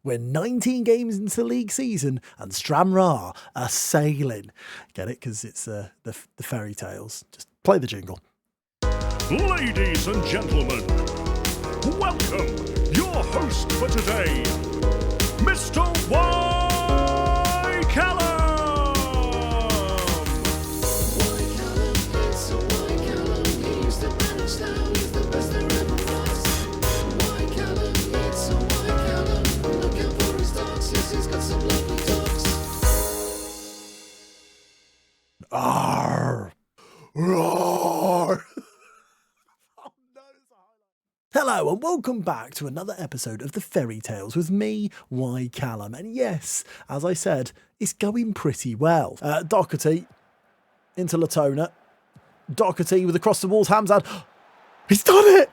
We're 19 games into the league season and Stranraer are sailing. Get it? Because it's the fairy tales. Just play the jingle. Ladies and gentlemen, welcome your host for today, Mr. Y. Callum. Arr! Roar! Hello and welcome back to another episode of the Fairy Tales with me, Y. Callum. And yes, as I said, it's going pretty well. Doherty into Latona. Doherty with across the walls, Hamzad. He's done it!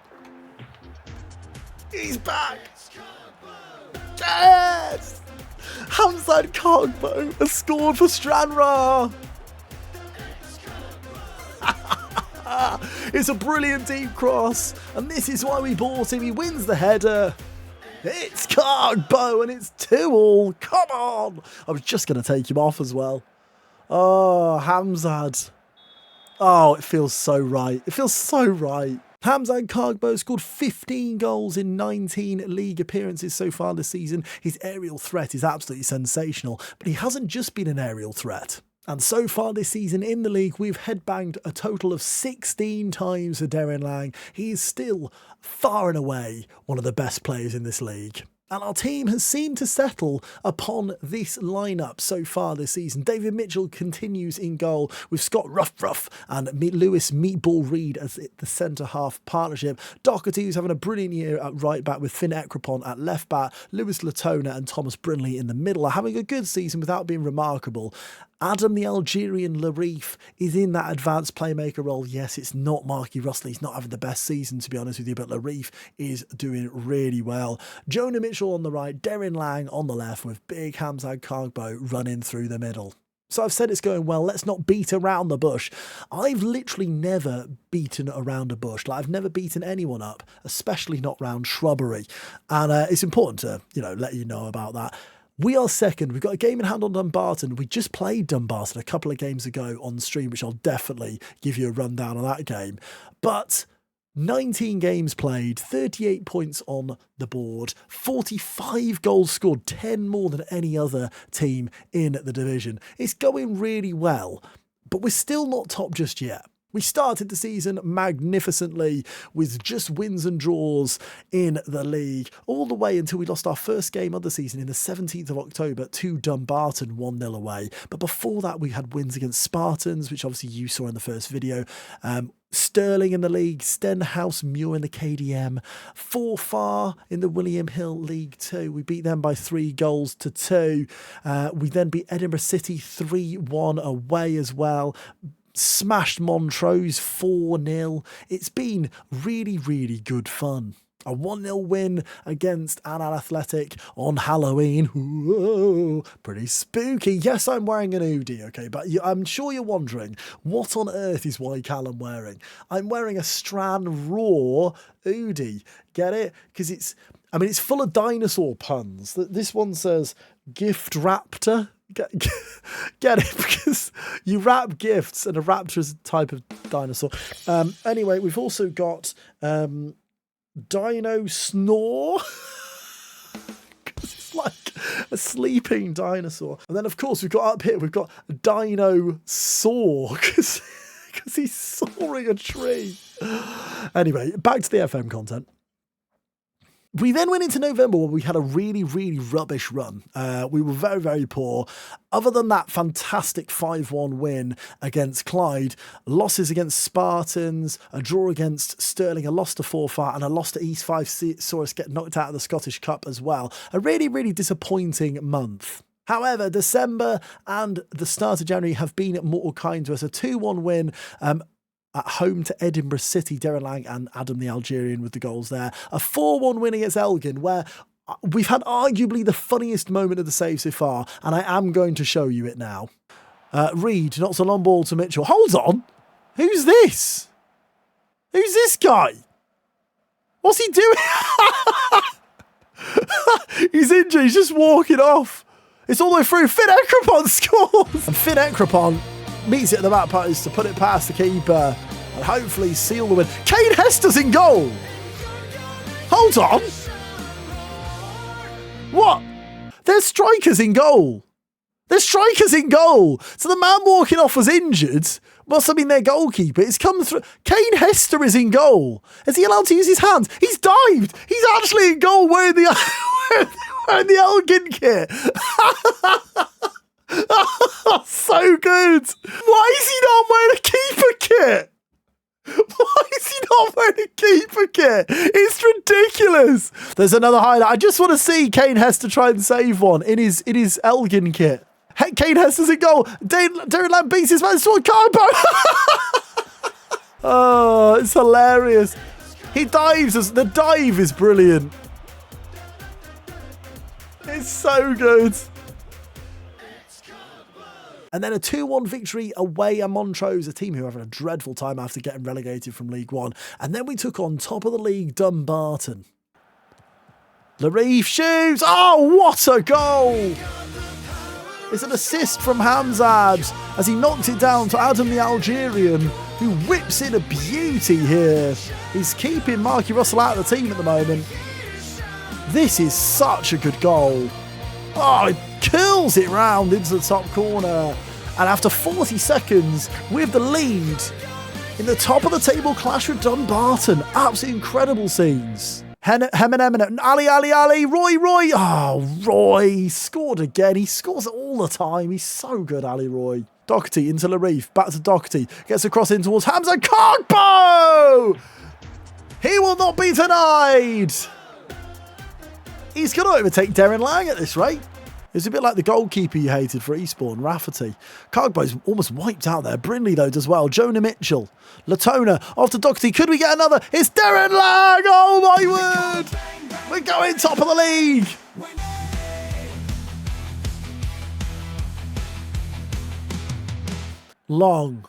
He's back! Yes! Hamzad Cogbo has scored for Stranraer! It's a brilliant deep cross, and this is why we bought him. He wins the header. It's Cogbo, and it's 2-2. Come on! I was just going to take him off as well. Oh, Hamzad. Oh, it feels so right. It feels so right. Hamzad Cogbo scored 15 goals in 19 league appearances so far this season. His aerial threat is absolutely sensational, but he hasn't just been an aerial threat. And so far this season in the league, we've headbanged a total of 16 times for Darren Lang. He is still far and away one of the best players in this league. And our team has seemed to settle upon this lineup so far this season. David Mitchell continues in goal with Scott Ruff and Lewis Meatball Reid as the centre-half partnership. Doherty, who's having a brilliant year at right back with Finn Ekrapon at left back. Lewis Latona and Thomas Brinley in the middle are having a good season without being remarkable. Adam the Algerian Larif is in that advanced playmaker role. Yes, it's not Marky Russell. He's not having the best season, to be honest with you, but Larif is doing really well. Jonah Mitchell on the right, Darren Lang on the left with big Hamzad Cogbo running through the middle. So I've said it's going well. Let's not beat around the bush. I've literally never beaten around a bush. Like, I've never beaten anyone up, especially not round shrubbery. And it's important to, let you know about that. We are second. We've got a game in hand on Dumbarton. We just played Dumbarton a couple of games ago on stream, which I'll definitely give you a rundown on that game. But 19 games played, 38 points on the board, 45 goals scored, 10 more than any other team in the division. It's going really well, but we're still not top just yet. We started the season magnificently with just wins and draws in the league, all the way until we lost our first game of the season in the 17th of October to Dumbarton 1-0 away. But before that, we had wins against Spartans, which obviously you saw in the first video. Sterling in the league, Stenhouse Muir in the KDM, Forfar in the William Hill League 2. We beat them by 3-2. We then beat Edinburgh City 3-1 away as well. Smashed Montrose 4-0. It's been really, really good fun. A 1-0 win against Annan Athletic on Halloween. Ooh, pretty spooky. Yes, I'm wearing an hoodie, okay, but I'm sure you're wondering, what on earth is Y. Callum wearing? I'm wearing a Stranraer hoodie. Get it? Because it's full of dinosaur puns. This one says, Gift Raptor. Get it? Because you wrap gifts, and a raptor is a type of dinosaur. Anyway, we've also got Dino Snore. Because it's like a sleeping dinosaur. And then, of course, we've got up here, we've got Dino Saw. Because he's sawing a tree. Anyway, back to the FM content. We then went into November where we had a really, really rubbish run. We were very, very poor. Other than that fantastic 5-1 win against Clyde, losses against Spartans, a draw against Stirling, a loss to Forfar, and a loss to East 5 saw us get knocked out of the Scottish Cup as well. A really, really disappointing month. However, December and the start of January have been mortal kind to us. A 2-1 win at home to Edinburgh City, Darren Lang and Adam the Algerian with the goals there. A 4-1 win against Elgin, where we've had arguably the funniest moment of the save so far, and I am going to show you it now. Reid knocks a long ball to Mitchell. Hold on! Who's this? Who's this guy? What's he doing? He's injured. He's just walking off. It's all the way through. Finn Ekrapon scores. And Finn Ekrapon meets it at the back post to put it past the keeper and hopefully seal the win. Kane Hester's in goal. Hold on. What? There's strikers in goal. There's strikers in goal. So the man walking off was injured. Must have been their goalkeeper. It's come through. Kane Hester is in goal. Is he allowed to use his hands? He's dived. He's actually in goal wearing the wearing the Elgin kit. So good. Why is he not wearing a keeper kit? Why is he not wearing a keeper kit? It's ridiculous. There's another highlight. I just want to see Kane Hester try and save one in his Elgin kit. Hey, Kane Hester's in goal. Darren Lamb beats his man. Sword Carbo. Oh, it's hilarious. He dives. The dive is brilliant. It's so good. And then a 2-1 victory away at Montrose, a team who are having a dreadful time after getting relegated from League One. And then we took on top of the league Dumbarton. Larif shoots. Oh, what a goal! It's an assist from Hamzad as he knocked it down to Adam the Algerian, who whips in a beauty here. He's keeping Marky Russell out of the team at the moment. This is such a good goal. Oh, it curls it round into the top corner. And after 40 seconds, we have the lead in the top of the table clash with Dumbarton. Absolutely incredible scenes. Ali, Roy. Oh, Roy, he scored again. He scores all the time. He's so good, Ali Roy. Doherty into Larif, back to Doherty. Gets across in towards Hamza Kogbo! He will not be denied. He's going to overtake Darren Lang at this rate. It's a bit like the goalkeeper you hated for Eastbourne, Rafferty. Kogbo's almost wiped out there. Brindley, though, does well. Jonah Mitchell. Latona off to Doherty. Could we get another? It's Darren Lang! Oh, my word! We're going top of the league! Long.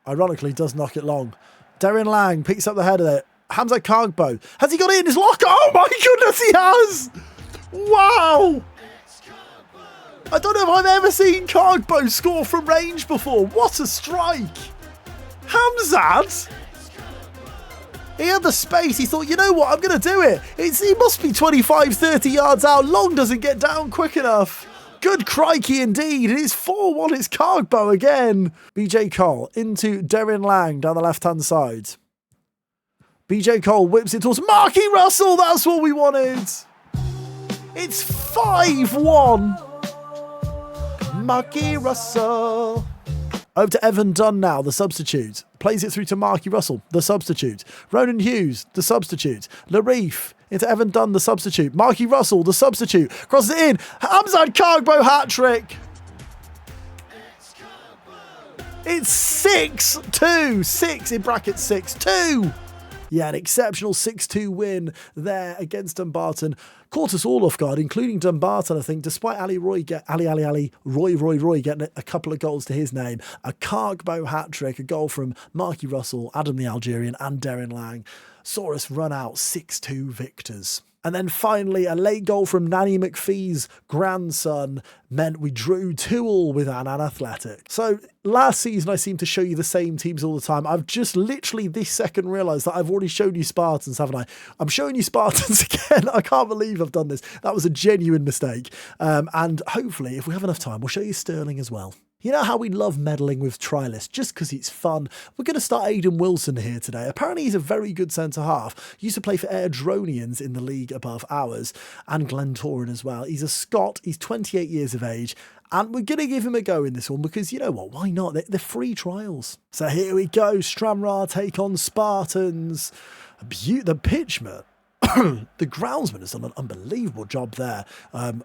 Ironically, does knock it long. Darren Lang picks up the header there. Hamza Kogbo. Has he got it in his locker? Oh, my goodness, he has! Wow! I don't know if I've ever seen Kogbo score from range before. What a strike. Hamzad. He had the space. He thought, you know what, I'm going to do it. He must be 25, 30 yards out. Long doesn't get down quick enough. Good crikey indeed. It is 4-1. It's Kogbo again. BJ Cole into Darren Lang down the left-hand side. BJ Cole whips it towards Marky Russell. That's what we wanted. It's 5-1. Marky Russell. Over to Evan Dunn now, the substitute. Plays it through to Marky Russell, the substitute. Ronan Hughes, the substitute. Larif into Evan Dunn, the substitute. Marky Russell, the substitute. Crosses it in. Hamzad Kogbo hat-trick. It's 6-2. 6 in brackets 6-2. Yeah, an exceptional 6-2 win there against Dumbarton. Caught us all off guard, including Dumbarton, I think, despite Roy getting a couple of goals to his name. A Kogbo hat-trick, a goal from Marky Russell, Adam the Algerian and Darren Lang saw us run out 6-2 victors. And then finally, a late goal from Nanny McPhee's grandson meant we drew 2-2 with Annan Athletic. So last season, I seemed to show you the same teams all the time. I've just literally this second realised that I've already shown you Spartans, haven't I? I'm showing you Spartans again. I can't believe I've done this. That was a genuine mistake. And hopefully, if we have enough time, we'll show you Sterling as well. You know how we love meddling with try lists just because it's fun? We're going to start Aidan Wilson here today. Apparently he's a very good centre-half. Used to play for Airdronians in the league above ours and Glentoran as well. He's a Scot. He's 28 years of age. And we're going to give him a go in this one because, you know what, why not? They're free trials. So here we go. Stranraer take on Spartans. The pitchman. The groundsman has done an unbelievable job there.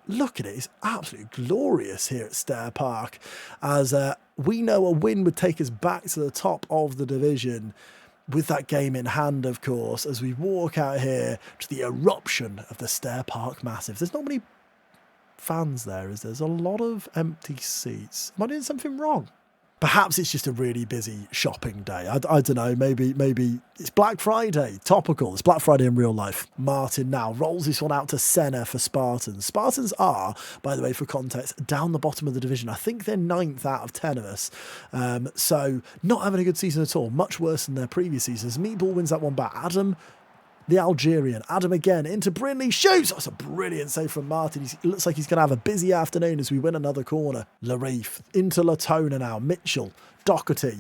Look at it. It's absolutely glorious here at Stair Park. As we know a win would take us back to the top of the division with that game in hand, of course, as we walk out here to the eruption of the Stair Park Massive. There's not many fans there, is there? There's a lot of empty seats. Am I doing something wrong? Perhaps it's just a really busy shopping day. I don't know. Maybe it's Black Friday. Topical. It's Black Friday in real life. Martin now rolls this one out to Senna for Spartans. Spartans are, by the way, for context, down the bottom of the division. I think they're 9th out of 10 of us. So not having a good season at all. Much worse than their previous seasons. Meatball wins that one back. Adam, the Algerian. Adam again into Brindley. Shoots! Oh, it's a brilliant save from Martin. It looks like he's going to have a busy afternoon as we win another corner. Larif into Latona now. Mitchell. Doherty.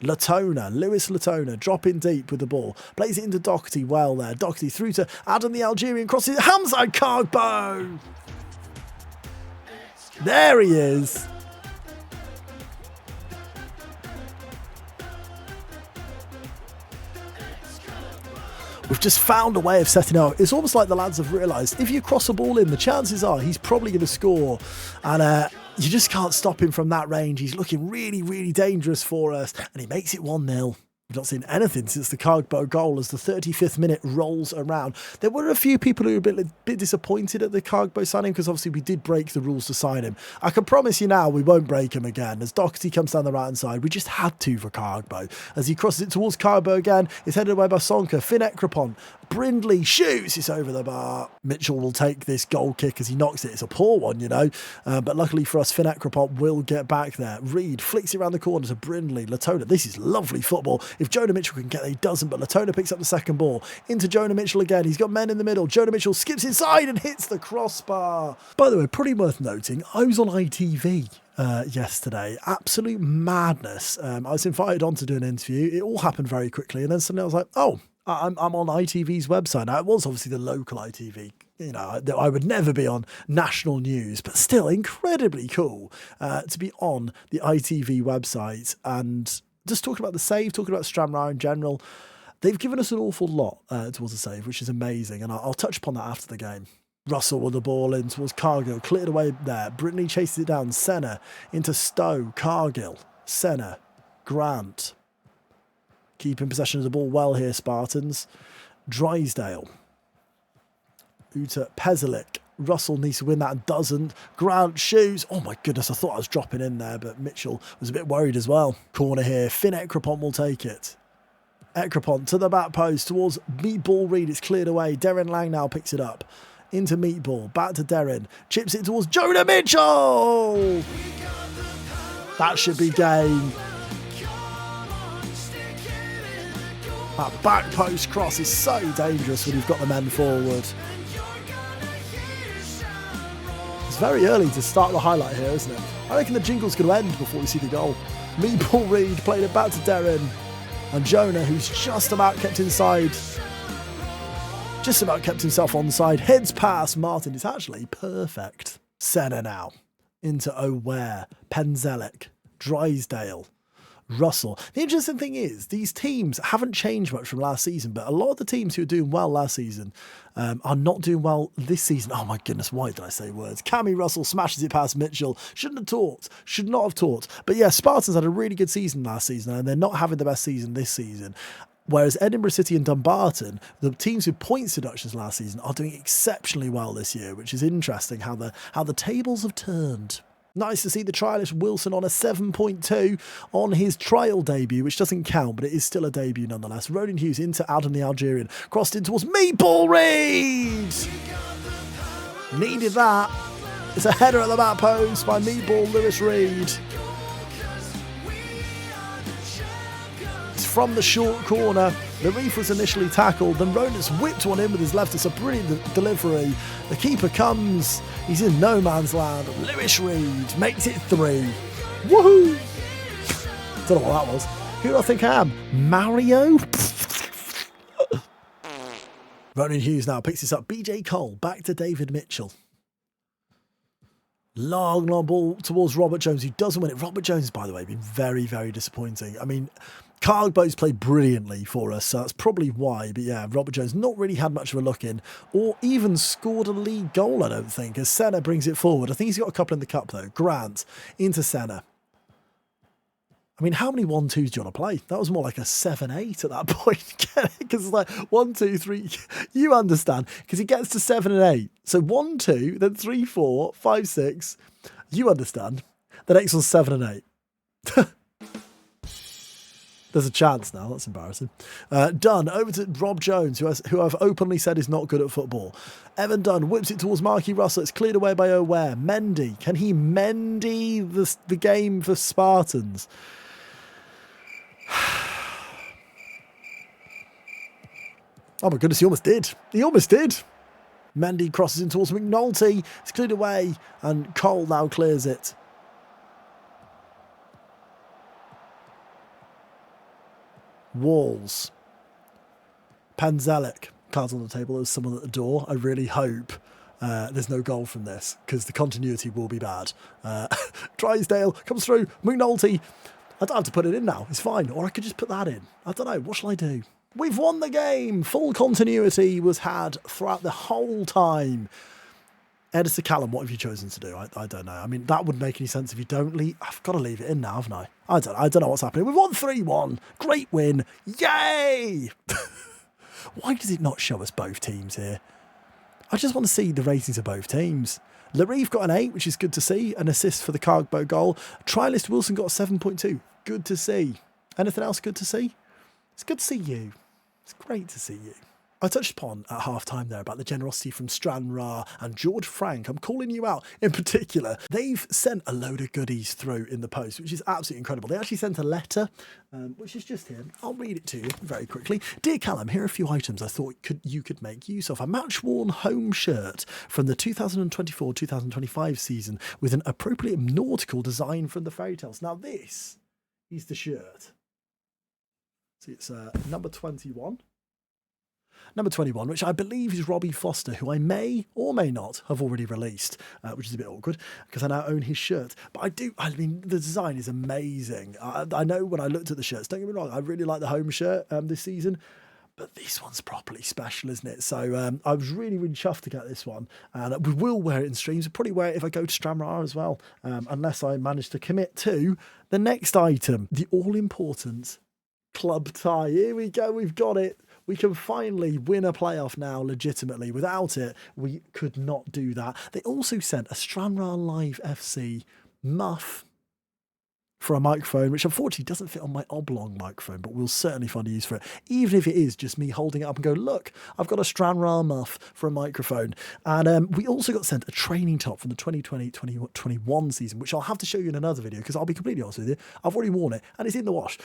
Latona. Lewis Latona dropping deep with the ball. Plays it into Doherty well there. Doherty through to Adam the Algerian. Crosses. Hamza Carbo! There he is. We've just found a way of setting out. It's almost like the lads have realised if you cross a ball in, the chances are he's probably going to score. And you just can't stop him from that range. He's looking really, really dangerous for us. And he makes it 1-0. We've not seen anything since the Cargbo goal as the 35th minute rolls around. There were a few people who were a bit disappointed at the Cargbo signing because obviously we did break the rules to sign him. I can promise you now we won't break him again. As Doherty comes down the right-hand side, we just had to for Cargbo. As he crosses it towards Cargbo again, it's headed away by Sonka. Finn Ekropon. Brindley shoots. It's over the bar. Mitchell will take this goal kick as he knocks it. It's a poor one, you know. But luckily for us, Finn Ekropon will get back there. Reed flicks it around the corner to Brindley. Latona. This is lovely football. If Jonah Mitchell can get it, he doesn't. But Latona picks up the second ball. Into Jonah Mitchell again. He's got men in the middle. Jonah Mitchell skips inside and hits the crossbar. By the way, pretty worth noting, I was on ITV yesterday. Absolute madness. I was invited on to do an interview. It all happened very quickly. And then suddenly I was like, oh, I'm on ITV's website. Now, it was obviously the local ITV. You know, I would never be on national news, but still incredibly cool to be on the ITV website and just talking about the save, talking about Stranraer in general. They've given us an awful lot towards the save, which is amazing. And I'll touch upon that after the game. Russell with the ball in towards Cargill, cleared away there. Brittany chases it down. Senna into Stowe. Cargill. Senna. Grant. Keeping possession of the ball well here, Spartans. Drysdale. Uta Pezelic. Russell needs to win that and doesn't. Grant shoots. Oh my goodness, I thought I was dropping in there, but Mitchell was a bit worried as well. Corner here. Finn Ekropon will take it. Ekropon to the back post towards Meatball Reed. It's cleared away. Darren Lang now picks it up. Into Meatball. Back to Darren. Chips it towards Jonah Mitchell. That should be game. That back post cross is so dangerous when you've got the men forward. It's very early to start the highlight here, isn't it? I reckon the jingle's going to end before we see the goal. Meatball Reed played it back to Darren. And Jonah, who's just about kept inside, just about kept himself onside, heads past Martin. It's actually perfect. Senna now into O'Ware, Penzelic, Drysdale, Russell. The interesting thing is these teams haven't changed much from last season, but a lot of the teams who were doing well last season are not doing well this season. Oh my goodness, why did I say words? Cammy Russell smashes it past Mitchell. Shouldn't have taught. Should not have taught. But yeah, Spartans had a really good season last season and they're not having the best season this season. Whereas Edinburgh City and Dumbarton, the teams with points deductions last season, are doing exceptionally well this year, which is interesting how the tables have turned. Nice to see the trialist Wilson on a 7.2 on his trial debut, which doesn't count, but it is still a debut nonetheless. Ronan Hughes into Adam the Algerian. Crossed in towards Meatball Reed! Needed that. It's a header at the back post by Meatball Lewis Reed. It's from the short corner. The reef was initially tackled, then Ronan's whipped one in with his left. It's a brilliant delivery. The keeper comes. He's in no man's land. Lewis Reed makes it 3. Woohoo! Don't know what that was. Who do I think I am? Mario? Ronan Hughes now picks this up. BJ Cole back to David Mitchell. Long ball towards Robert Jones, who doesn't win it. Robert Jones, by the way, been very, very disappointing. I mean, Cargbo's played brilliantly for us, so that's probably why. But yeah, Robert Jones not really had much of a look in, or even scored a league goal, I don't think, as Senna brings it forward. I think he's got a couple in the cup, though. Grant into Senna. I mean, how many 1-2s do you want to play? That was more like a 7-8 at that point. Because it's like 1, 2, 3. You understand. Because he gets to 7 and 8. So 1, 2, then 3, 4, 5, 6. You understand. The next one's 7 and 8. There's a chance now. That's embarrassing. Dunn, over to Rob Jones, who I've openly said is not good at football. Evan Dunn whips it towards Marky Russell. It's cleared away by O'Ware. Mendy. Can he Mendy the game for Spartans? Oh my goodness, he almost did. He almost did. Mendy crosses in towards McNulty. It's cleared away, and Cole now clears it. Walls. Panzelic. Cards on the table. There's someone at the door. I really hope there's no goal from this, because the continuity will be bad. Drysdale comes through. McNulty. I don't have to put it in now. It's fine. Or I could just put that in. I don't know. What shall I do? We've won the game. Full continuity was had throughout the whole time. Editor Callum, what have you chosen to do? I don't know. I mean, that wouldn't make any sense if you don't leave. I've got to leave it in now, haven't I? I don't know what's happening. We've won 3-1. Great win. Yay! Why does it not show us both teams here? I just want to see the ratings of both teams. Larive got an 8, which is good to see. An assist for the Cargbo goal. Trialist Wilson got a 7.2. Good to see. Anything else good to see? It's good to see you. It's great to see you. I touched upon at half-time there about the generosity from Stranraer and George Frank. I'm calling you out in particular. They've sent a load of goodies through in the post, which is absolutely incredible. They actually sent a letter, which is just here. I'll read it to you very quickly. Dear Callum, here are a few items I thought you could make use of. A match-worn home shirt from the 2024-2025 season with an appropriate nautical design from the Fairy Tales. Now this is the shirt. See, it's number 21. Number 21, which I believe is Robbie Foster, who I may or may not have already released, which is a bit awkward because I now own his shirt. But I mean, the design is amazing. I know when I looked at the shirts, don't get me wrong, I really like the home shirt this season, but this one's properly special, isn't it? So I was really, really chuffed to get this one. And we will wear it in streams. I'll probably wear it if I go to Stranraer as well, unless I manage to commit to the next item, the all-important club tie. Here we go, we've got it. We can finally win a playoff now legitimately. Without it, we could not do that. They also sent a Stranraer Live FC muff for a microphone, which unfortunately doesn't fit on my oblong microphone, but we'll certainly find a use for it, even if it is just me holding it up and go, look, I've got a Stranraer muff for a microphone. And we also got sent a training top from the 2020-2021 season, which I'll have to show you in another video, because I'll be completely honest with you, I've already worn it and it's in the wash.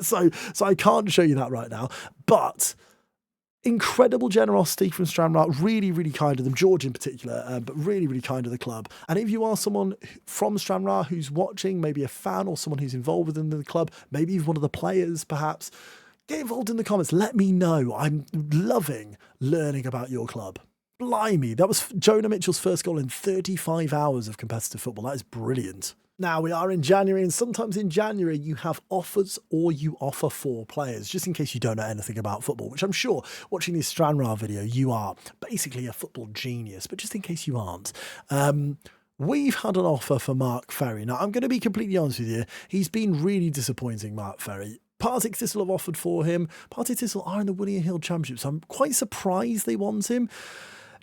So I can't show you that right now, but incredible generosity from Stranraer, really, really kind of them, George in particular, but really, really kind of the club. And if you are someone from Stranraer who's watching, maybe a fan or someone who's involved within the club, maybe even one of the players perhaps, get involved in the comments, let me know. I'm loving learning about your club. Blimey, that was Jonah Mitchell's first goal in 35 hours of competitive football. That is brilliant. Now, we are in January, and sometimes in January you have offers or you offer for players, just in case you don't know anything about football, which I'm sure, watching this Stranraer video, you are basically a football genius, but just in case you aren't, we've had an offer for Mark Ferry. Now, I'm going to be completely honest with you, he's been really disappointing, Mark Ferry. Partick Thistle have offered for him. Partick Thistle are in the William Hill Championship, so I'm quite surprised they want him.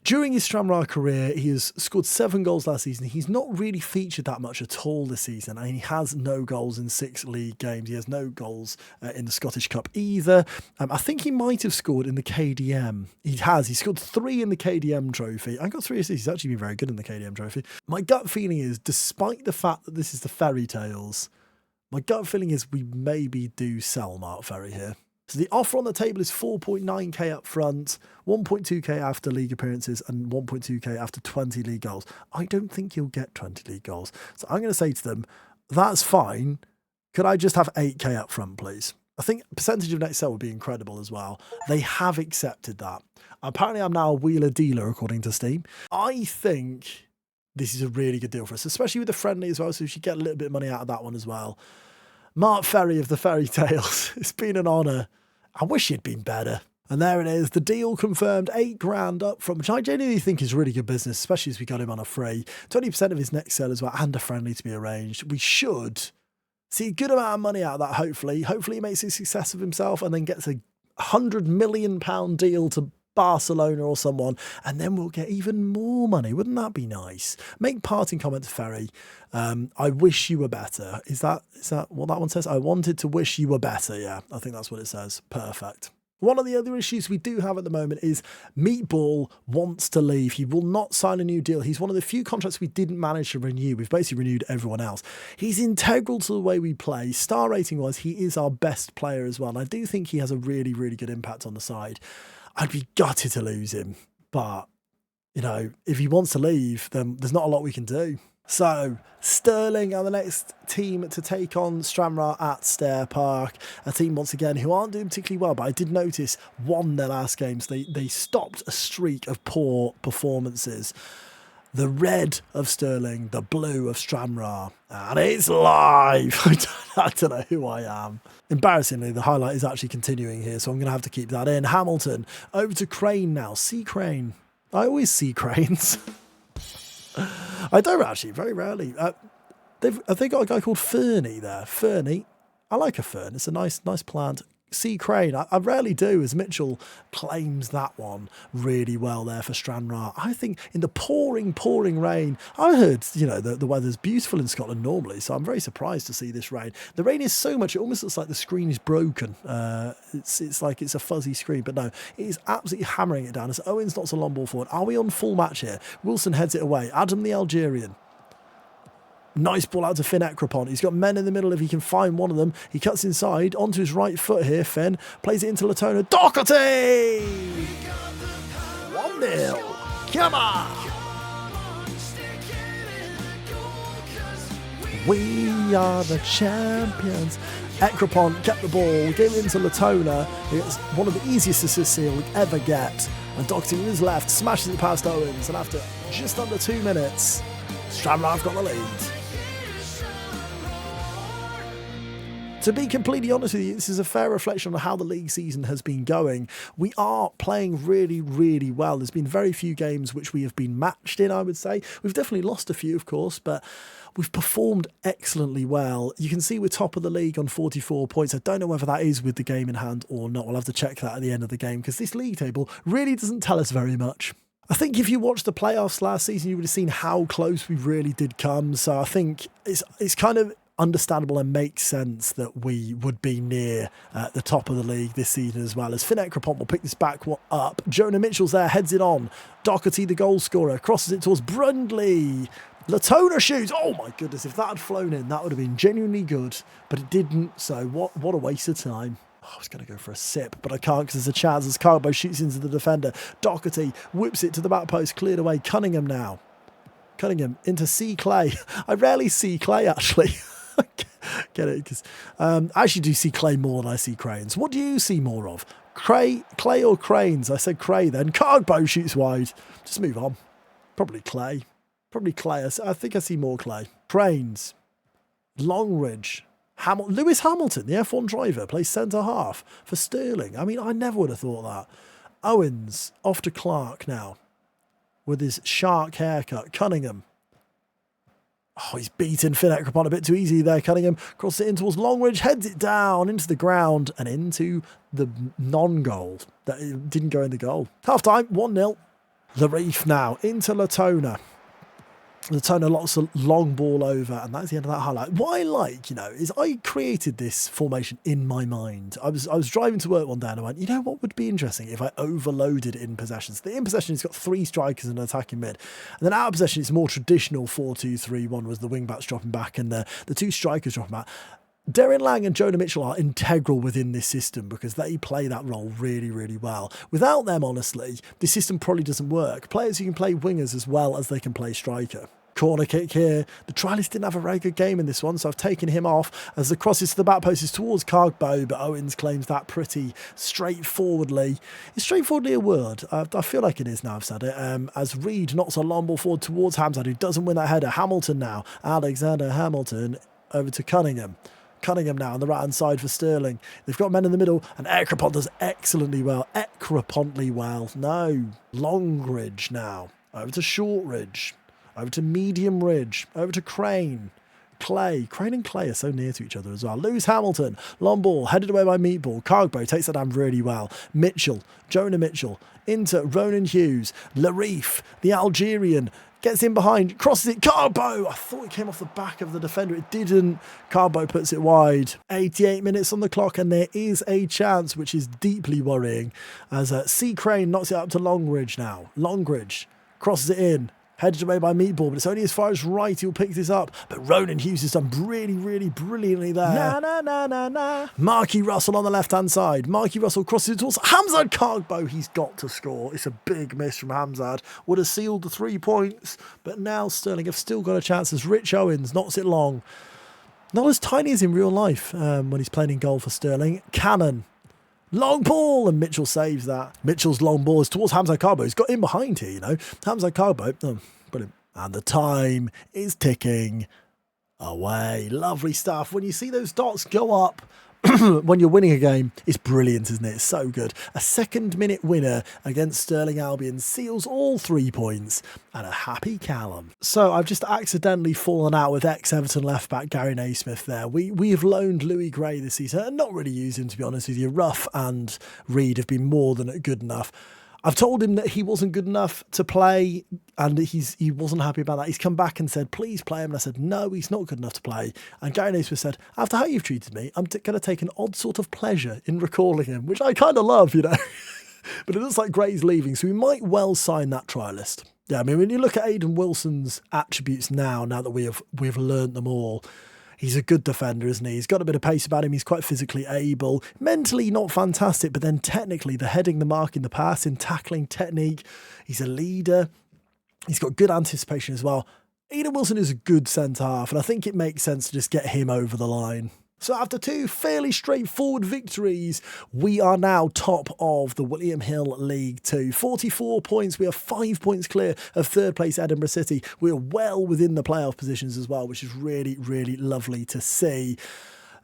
During his Stranraer career, he has scored 7 goals last season. He's not really featured that much at all this season, and he has no goals in 6 league games. He has no goals in the Scottish Cup either. I think he might have scored in the KDM. He has. He scored 3 in the KDM trophy. I got 3 assists. He's actually been very good in the KDM trophy. My gut feeling is, despite the fact that this is the Fairy Tales, my gut feeling is we maybe do sell Mark Ferry here. So the offer on the table is 4.9k up front, 1.2k after league appearances, and 1.2k after 20 league goals. I don't think he'll get 20 league goals. So I'm going to say to them, that's fine. Could I just have 8k up front, please? I think percentage of net sell would be incredible as well. They have accepted that. Apparently, I'm now a wheeler dealer, according to Steam. I think this is a really good deal for us, especially with the friendly as well, so we should get a little bit of money out of that one as well. Mark Ferry of the Fairy Tales, it's been an honour. I wish he'd been better. And there it is, the deal confirmed, 8 grand up front, which I genuinely think is really good business, especially as we got him on a free. 20% of his next sale as well, and a friendly to be arranged. We should see a good amount of money out of that, hopefully. Hopefully he makes a success of himself and then gets a £100 million deal to Barcelona or someone, and then we'll get even more money. Wouldn't that be nice? Make parting comment to Ferry. I wish you were better. Is that what that one says? I wanted to wish you were better. Yeah, I think that's what it says. Perfect. One of the other issues we do have at the moment is Meatball wants to leave. He will not sign a new deal. He's one of the few contracts we didn't manage to renew. We've basically renewed everyone else. He's integral to the way we play. Star rating wise, he is our best player as well. And I do think he has a really, really good impact on the side. I'd be gutted to lose him. But, you know, if he wants to leave, then there's not a lot we can do. So, Stirling are the next team to take on Stranraer at Stair Park. A team, once again, who aren't doing particularly well, but I did notice won their last games. They stopped a streak of poor performances. The red of Stirling, the blue of Stranraer. And it's live! I don't know who I am. Embarrassingly, the highlight is actually continuing here, so I'm going to have to keep that in. Hamilton, over to Crane now. See Crane. I always see Cranes. I don't actually, very rarely. Have they got a guy called Ferny there? Ferny. I like a fern. It's a nice plant. Sea crane. I rarely do, as Mitchell claims that one really well there for Stranraer. I think in the pouring rain, I heard, you know, the weather's beautiful in Scotland normally, so I'm very surprised to see this rain. The rain is so much, it almost looks like the screen is broken. It's like it's a fuzzy screen, but no, it is absolutely hammering it down. As Owens knocks a long ball forward. Are we on full match here? Wilson heads it away. Adam the Algerian. Nice ball out to Finn Ekropont. He's got men in the middle if he can find one of them. He cuts inside onto his right foot here. Finn plays it into Latona. Doherty! 1-0. Come on! We are the champions. Ekropont kept the ball, gave it into Latona. It's one of the easiest assists he'll ever get. And Doherty with his left smashes it past Owens. And after just under 2 minutes, Stranraer have got the lead. To be completely honest with you, this is a fair reflection on how the league season has been going. We are playing really, really well. There's been very few games which we have been matched in, I would say. We've definitely lost a few, of course, but we've performed excellently well. You can see we're top of the league on 44 points. I don't know whether that is with the game in hand or not. We'll have to check that at the end of the game, because this league table really doesn't tell us very much. I think if you watched the playoffs last season, you would have seen how close we really did come. So I think it's kind of understandable and makes sense that we would be near the top of the league this season as well. As Finn Ekropont will pick this back up. Jonah Mitchell's there, heads it on. Doherty, the goal scorer, crosses it towards Brundley. Latona shoots. Oh my goodness, if that had flown in, that would have been genuinely good. But it didn't, so what a waste of time. I was going to go for a sip, but I can't because there's a chance as Carbo shoots into the defender. Doherty whips it to the back post, cleared away. Cunningham now. Cunningham into C. Clay. I rarely see Clay, actually. Get it? Because I actually do see Clay more than I see Cranes. What do you see more of? Clay or Cranes? I said Cray then. Carbo shoots wide. Just move on. Probably Clay. Probably Clay. I think I see more Clay. Cranes. Longridge. Lewis Hamilton, the F1 driver, plays centre half for Stirling. I mean, I never would have thought that. Owens off to Clark now with his shark haircut. Cunningham. Oh, he's beaten Finn Ekropont a bit too easy there. Cunningham crosses it in towards Longridge, heads it down into the ground and into the non-goal. That didn't go in the goal. Half time, 1-0. Larif now into Latona. Latona locks a long ball over, and that's the end of that highlight. What I like, is I created this formation in my mind. I was driving to work one day and I went, you know what would be interesting if I overloaded in possessions? The in possession has got 3 strikers and an attacking mid. And then out of possession, it's more traditional 4-2-3-1 was the wing backs dropping back and the 2 strikers dropping back. Darren Lang and Jonah Mitchell are integral within this system because they play that role really, really well. Without them, honestly, this system probably doesn't work. Players who can play wingers as well as they can play striker. Corner kick here. The trialist didn't have a very good game in this one, so I've taken him off as the crosses to the back post is towards Cargbo, but Owens claims that pretty straightforwardly. Is straightforwardly a word? I feel like it is now I've said it. As Reed knocks a long ball forward towards Hamzat, who doesn't win that header. Hamilton now. Alexander Hamilton over to Cunningham. Cunningham now on the right-hand side for Stirling. They've got men in the middle, and Ekropont does excellently well. No. Longridge now. Over to Shortridge. Over to Medium Ridge. Over to Crane. Clay. Crane and Clay are so near to each other as well. Lewis Hamilton, long ball, headed away by Meatball. Cargbo takes that down really well. Mitchell, Jonah Mitchell, into Ronan Hughes. Larif, the Algerian, gets in behind, crosses it. Carbo! I thought it came off the back of the defender. It didn't. Carbo puts it wide. 88 minutes on the clock, and there is a chance, which is deeply worrying, as C. Crane knocks it up to Longridge now. Longridge crosses it in. Headed away by Meatball, but it's only as far as right he'll pick this up. But Ronan Hughes has done really, really brilliantly there. Marky Russell on the left-hand side. Marky Russell crosses it towards Hamzad Cargbo. He's got to score. It's a big miss from Hamzad. Would have sealed the 3 points, but now Stirling have still got a chance as Rich Owens knocks it long. Not as tiny as in real life when he's playing in goal for Stirling. Cannon. Long ball, and Mitchell saves that. Mitchell's long ball is towards Hamzad Carbo. He's got in behind here, you know. Hamzad Carbo, brilliant. And the time is ticking away. Lovely stuff. When you see those dots go up when you're winning a game, it's brilliant, isn't it? It's so good. A second-minute winner against Stirling Albion seals all 3 points and a happy Callum. So I've just accidentally fallen out with ex-Everton left-back Gary Naismith there. We have loaned Louis Gray this season and not really used him, to be honest with you. Ruff and Reed have been more than good enough. I've told him that he wasn't good enough to play and he wasn't happy about that. He's come back and said, please play him. And I said, no, he's not good enough to play. And Gary Naismith said, after how you've treated me, I'm going to take an odd sort of pleasure in recalling him, which I kind of love, you know. But it looks like Gray's leaving, so we might well sign that trialist. Yeah, I mean, when you look at Aidan Wilson's attributes now that we've learnt them all, he's a good defender, isn't he? He's got a bit of pace about him. He's quite physically able. Mentally, not fantastic, but then technically, the heading, the marking, the passing, tackling technique. He's a leader. He's got good anticipation as well. Aidan Wilson is a good centre-half, and I think it makes sense to just get him over the line. So after 2 fairly straightforward victories, we are now top of the William Hill League 2. 44 points. We are 5 points clear of third place Edinburgh City. We're well within the playoff positions as well, which is really, really lovely to see.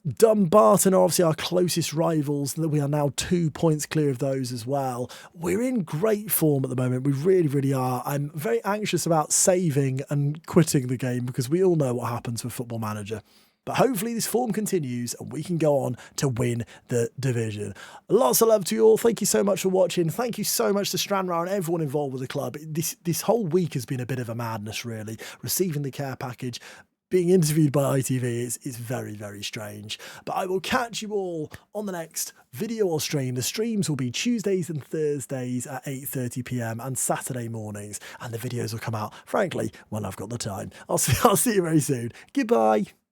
Dumbarton are obviously our closest rivals, and we are now 2 points clear of those as well. We're in great form at the moment. We really, really are. I'm very anxious about saving and quitting the game because we all know what happens with Football Manager. But hopefully this form continues and we can go on to win the division. Lots of love to you all. Thank you so much for watching. Thank you so much to Stranraer and everyone involved with the club. This whole week has been a bit of a madness, really. Receiving the care package, being interviewed by ITV is very, very strange. But I will catch you all on the next video or stream. The streams will be Tuesdays and Thursdays at 8:30 p.m. and Saturday mornings. And the videos will come out, frankly, when I've got the time. I'll see you very soon. Goodbye.